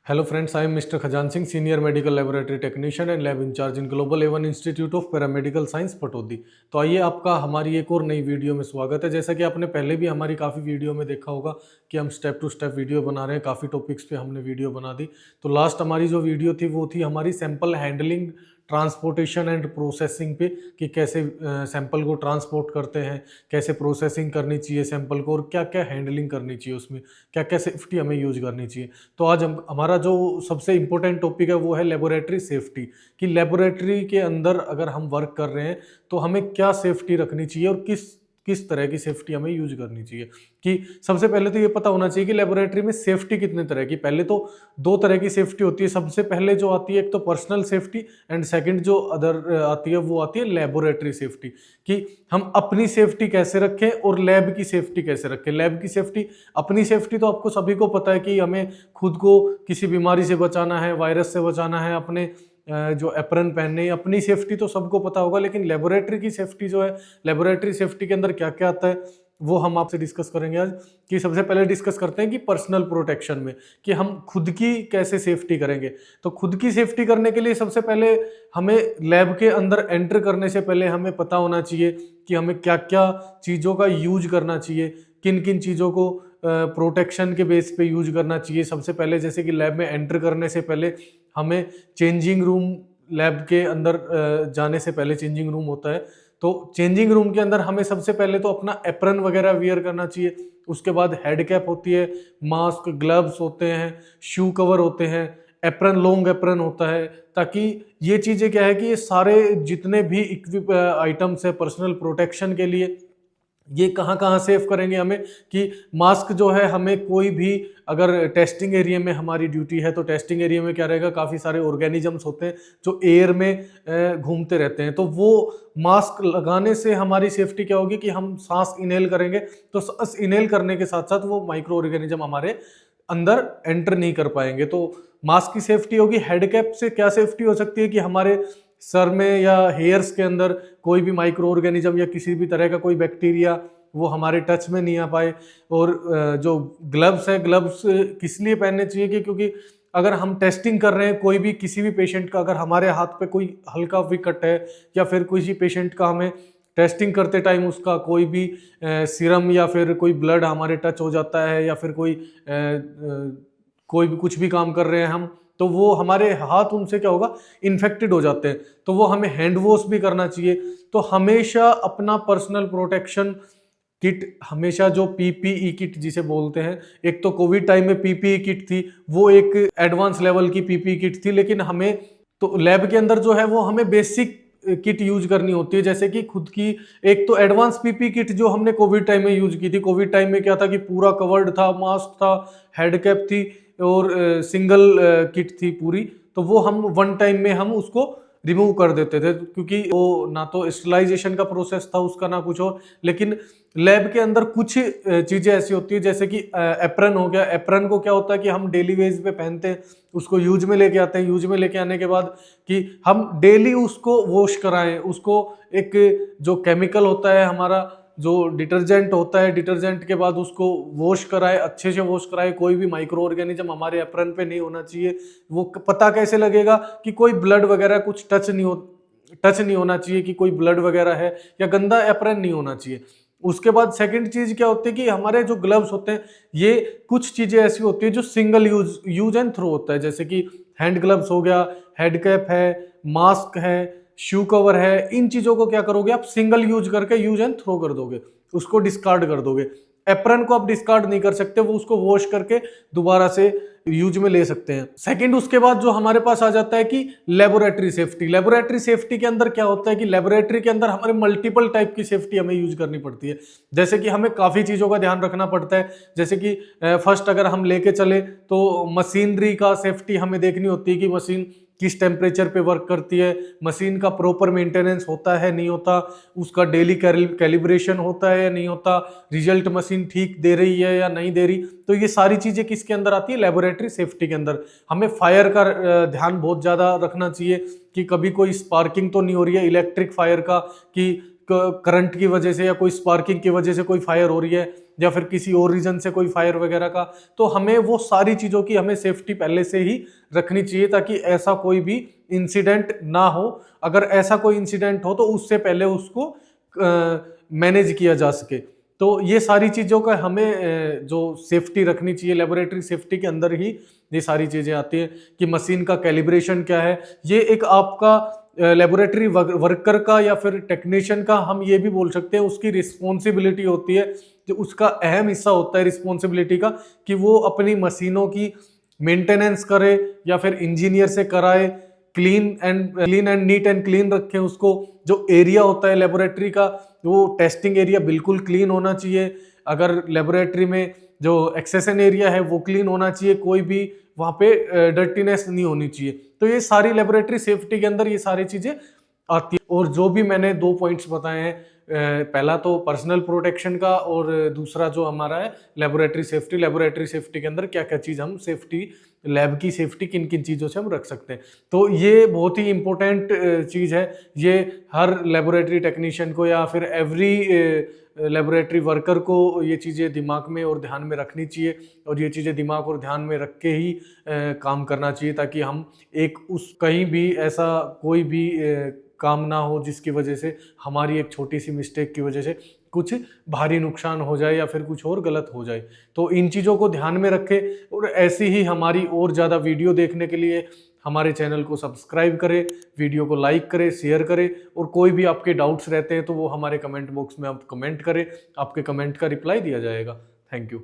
Hello friends, I am Mr. Khajan Singh, Senior Medical Laboratory Technician and Lab Incharge in Global A1 Institute of Paramedical Science Pataudi. तो आइए आपका हमारी एक और नई वीडियो में स्वागत है। जैसा कि आपने पहले भी हमारी काफ़ी वीडियो में देखा होगा कि हम स्टेप टू स्टेप वीडियो बना रहे हैं, काफ़ी टॉपिक्स पे हमने वीडियो बना दी। तो लास्ट हमारी जो वीडियो थी वो थी हमारी sample handling, transportation and processing पे, कि कैसे सैंपल को ट्रांसपोर्ट करते हैं, कैसे प्रोसेसिंग करनी चाहिए सैंपल को और क्या क्या हैंडलिंग करनी चाहिए, उसमें क्या क्या सेफ्टी हमें यूज करनी चाहिए। तो आज हम हमारा जो सबसे इम्पोर्टेंट टॉपिक है वो है लेबोरेटरी सेफ्टी, कि लेबोरेटरी के अंदर अगर हम वर्क कर रहे हैं तो हमें क्या सेफ्टी रखनी चाहिए और किस किस तरह की सेफ्टी हमें यूज करनी चाहिए। कि सबसे पहले तो ये पता होना चाहिए कि लेबोरेटरी में सेफ्टी कितने तरह की, पहले तो दो तरह की सेफ्टी होती है। सबसे पहले जो आती है एक तो पर्सनल सेफ्टी एंड सेकंड जो अदर आती है वो आती है लेबोरेटरी सेफ्टी, कि हम अपनी सेफ्टी कैसे रखें और लैब की सेफ्टी कैसे रखें। लैब की सेफ्टी, अपनी सेफ्टी तो आपको सभी को पता है कि हमें खुद को किसी बीमारी से बचाना है, वायरस से बचाना है, अपने जो एप्रन पहनने, अपनी सेफ्टी तो सबको पता होगा। लेकिन लेबोरेटरी की सेफ्टी जो है, लेबोरेटरी सेफ्टी के अंदर क्या क्या आता है वो हम आपसे डिस्कस करेंगे आज। कि सबसे पहले डिस्कस करते हैं कि पर्सनल प्रोटेक्शन में कि हम खुद की कैसे सेफ्टी करेंगे। तो खुद की सेफ्टी करने के लिए सबसे पहले हमें लैब के अंदर एंटर करने से पहले हमें पता होना चाहिए कि हमें क्या क्या चीज़ों का यूज करना चाहिए, किन किन चीज़ों को प्रोटेक्शन के बेस पे यूज करना चाहिए। सबसे पहले जैसे कि लैब में एंटर करने से पहले हमें चेंजिंग रूम, लैब के अंदर जाने से पहले चेंजिंग रूम होता है, तो चेंजिंग रूम के अंदर हमें सबसे पहले तो अपना एप्रन वगैरह वियर करना चाहिए। उसके बाद हेड कैप होती है, मास्क, ग्लव्स होते हैं, शू कवर होते हैं, एप्रन, लॉन्ग एप्रन होता है, ताकि ये चीज़ें क्या है कि ये सारे जितने भी इक्विप आइटम्स है पर्सनल प्रोटेक्शन के लिए, ये कहाँ कहाँ सेव करेंगे हमें। कि मास्क जो है हमें कोई भी, अगर टेस्टिंग एरिया में हमारी ड्यूटी है तो टेस्टिंग एरिया में क्या रहेगा, काफ़ी सारे ऑर्गेनिजम्स होते हैं जो एयर में घूमते रहते हैं, तो वो मास्क लगाने से हमारी सेफ्टी क्या होगी कि हम सांस इनहेल करेंगे, तो सांस इनहेल करने के साथ साथ वो माइक्रो ऑर्गेनिज्म हमारे अंदर एंटर नहीं कर पाएंगे। तो मास्क की सेफ्टी होगी। हेड कैप से क्या सेफ्टी हो सकती है कि हमारे सर में या हेयर्स के अंदर कोई भी माइक्रो ऑर्गेनिज्म या किसी भी तरह का कोई बैक्टीरिया वो हमारे टच में नहीं आ पाए। और जो ग्लव्स है, ग्लव्स किस लिए पहनने चाहिए कि क्योंकि अगर हम टेस्टिंग कर रहे हैं कोई भी, किसी भी पेशेंट का अगर हमारे हाथ पे कोई हल्का भी कट है या फिर किसी पेशेंट का हमें टेस्टिंग करते टाइम उसका कोई भी सीरम या फिर कोई ब्लड हमारे टच हो जाता है, या फिर कोई भी कुछ भी काम कर रहे हैं हम, तो वो हमारे हाथ उनसे क्या होगा, इन्फेक्टेड हो जाते हैं, तो वो हमें हैंड वॉश भी करना चाहिए। तो हमेशा अपना पर्सनल प्रोटेक्शन किट, हमेशा जो पीपीई किट जिसे बोलते हैं, एक तो कोविड टाइम में पीपीई किट थी, वो एक एडवांस लेवल की पीपीई किट थी, लेकिन हमें तो लैब के अंदर जो है वो हमें बेसिक किट यूज करनी होती है। जैसे कि खुद की एक तो एडवांस पीपी किट जो हमने कोविड टाइम में यूज की थी। कोविड टाइम में क्या था कि पूरा कवर्ड था, मास्क था, हेड कैप थी और सिंगल किट थी पूरी, तो वो हम वन टाइम में हम उसको रिमूव कर देते थे, क्योंकि वो ना तो स्टरलाइजेशन का प्रोसेस था उसका ना कुछ और। लेकिन लैब के अंदर कुछ चीज़ें ऐसी होती है, जैसे कि एप्रन हो गया। एप्रन को क्या होता है कि हम डेली वेज पे पहनते हैं, उसको यूज में लेके आते हैं। यूज में लेके आने के बाद कि हम डेली उसको वॉश कराएं, उसको एक जो केमिकल होता है हमारा, जो डिटर्जेंट होता है, डिटर्जेंट के बाद उसको वॉश कराए, अच्छे से वॉश कराए। कोई भी माइक्रो ऑर्गेनिज्म हमारे एप्रन पे नहीं होना चाहिए। वो पता कैसे लगेगा कि कोई ब्लड वगैरह कुछ टच नहीं होना चाहिए, कि कोई ब्लड वगैरह है, या गंदा एप्रन नहीं होना चाहिए। उसके बाद सेकंड चीज क्या होती है कि हमारे जो ग्लव्स होते हैं, ये कुछ चीजें ऐसी होती है जो सिंगल यूज एंड थ्रो होता है। जैसे कि हैंड ग्लव्स हो गया, हेड कैप है, मास्क है, शू कवर है। इन चीजों को क्या करोगे आप, सिंगल यूज करके यूज एंड थ्रो कर दोगे, उसको डिस्कार्ड कर दोगे। एप्रन को आप डिस्कार्ड नहीं कर सकते, वो उसको वॉश करके दोबारा से यूज में ले सकते हैं। सेकंड, उसके बाद जो हमारे पास आ जाता है कि लेबोरेटरी सेफ्टी। लेबोरेटरी सेफ्टी के अंदर क्या होता है कि लेबोरेटरी के अंदर हमारे मल्टीपल टाइप की सेफ्टी हमें यूज करनी पड़ती है। जैसे कि हमें काफी चीजों का ध्यान रखना पड़ता है। जैसे कि फर्स्ट अगर हम लेके चले तो मशीनरी का सेफ्टी हमें देखनी होती है कि मशीन किस टेम्परेचर पे वर्क करती है, मशीन का प्रॉपर मेंटेनेंस होता है नहीं होता, उसका डेली कैलिब्रेशन होता है या नहीं होता, रिजल्ट मशीन ठीक दे रही है या नहीं दे रही। तो ये सारी चीजें किसके अंदर आती है, लेबोरेटरी सेफ्टी के अंदर। हमें फायर का ध्यान बहुत ज्यादा रखना चाहिए कि कभी कोई स्पार्किंग तो नहीं हो रही है इलेक्ट्रिक फायर का, कि करंट की वजह से या कोई स्पार्किंग की वजह से कोई फायर हो रही है या फिर किसी और रीजन से कोई फायर वगैरह का, तो हमें वो सारी चीज़ों की हमें सेफ्टी पहले से ही रखनी चाहिए ताकि ऐसा कोई भी इंसिडेंट ना हो। अगर ऐसा कोई इंसिडेंट हो तो उससे पहले उसको मैनेज किया जा सके। तो ये सारी चीज़ों का हमें जो सेफ्टी रखनी चाहिए, लेबोरेटरी सेफ्टी के अंदर ही ये सारी चीज़ें आती हैं कि मशीन का कैलिब्रेशन क्या है। ये एक आपका लेबोरेटरी वर्कर का या फिर टेक्नीशियन का, हम ये भी बोल सकते हैं, उसकी रिस्पॉन्सिबिलिटी होती है, जो उसका अहम हिस्सा होता है रिस्पॉन्सिबिलिटी का, कि वो अपनी मशीनों की मेंटेनेंस करे या फिर इंजीनियर से कराए, clean and neat and clean रखें उसको। जो एरिया होता है लेबोरेटरी का, वो टेस्टिंग एरिया बिल्कुल क्लीन होना चाहिए। अगर लेबोरेटरी में जो एक्सेशन एरिया है वो क्लीन होना चाहिए, कोई भी वहाँ पे डर्टीनेस नहीं होनी चाहिए। तो ये सारी लेबोरेटरी सेफ्टी के अंदर ये सारी चीज़ें आती है। और जो भी मैंने 2 पॉइंट्स बताए हैं, पहला तो पर्सनल प्रोटेक्शन का और दूसरा जो हमारा है लेबोरेटरी सेफ्टी। लेबोरेटरी सेफ्टी के अंदर क्या क्या चीज़ हम सेफ्टी, लैब की सेफ्टी किन किन चीज़ों से हम रख सकते हैं, तो ये बहुत ही इंपॉर्टेंट चीज़ है। ये हर लेबोरेटरी टेक्नीशियन को या फिर एवरी लेबोरेटरी वर्कर को ये चीज़ें दिमाग में और ध्यान में रखनी चाहिए, और ये चीज़ें दिमाग और ध्यान में रख के ही काम करना चाहिए, ताकि हम उस कहीं भी ऐसा कोई भी काम ना हो जिसकी वजह से हमारी एक छोटी सी मिस्टेक की वजह से कुछ भारी नुकसान हो जाए या फिर कुछ और गलत हो जाए। तो इन चीज़ों को ध्यान में रखें, और ऐसी ही हमारी और ज़्यादा वीडियो देखने के लिए हमारे चैनल को सब्सक्राइब करें, वीडियो को लाइक करें, शेयर करें, और कोई भी आपके डाउट्स रहते हैं तो वो हमारे कमेंट बॉक्स में आप कमेंट करें, आपके कमेंट का रिप्लाई दिया जाएगा। Thank you.